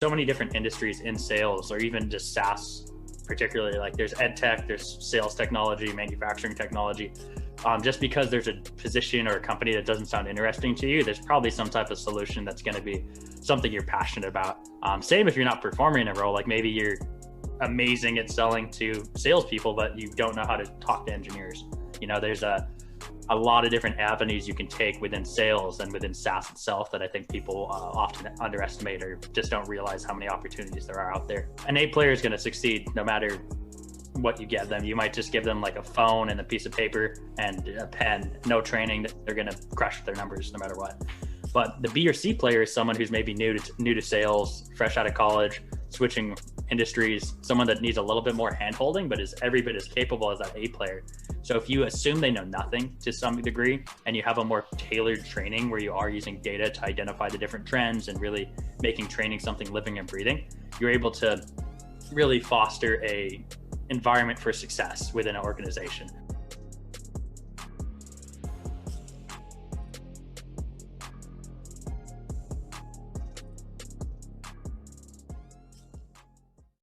so many different industries in sales, or even just SaaS, particularly. Like there's ed tech, there's sales technology, manufacturing technology. Just because there's a position or a company that doesn't sound interesting to you, there's probably some type of solution that's going to be something you're passionate about. Same if you're not performing in a role, like maybe you're amazing at selling to salespeople, but you don't know how to talk to engineers. You know, there's a lot of different avenues you can take within sales and within SaaS itself that I think people often underestimate or just don't realize how many opportunities there are out there. An A player is going to succeed no matter what you give them. You might just give them like a phone and a piece of paper and a pen, no training, they're going to crush their numbers no matter what. But the B or C player is someone who's maybe new to sales, fresh out of college, switching industries, someone that needs a little bit more hand-holding, but is every bit as capable as that A player. So if you assume they know nothing to some degree, and you have a more tailored training where you are using data to identify the different trends and really making training something living and breathing, you're able to really foster a environment for success within an organization.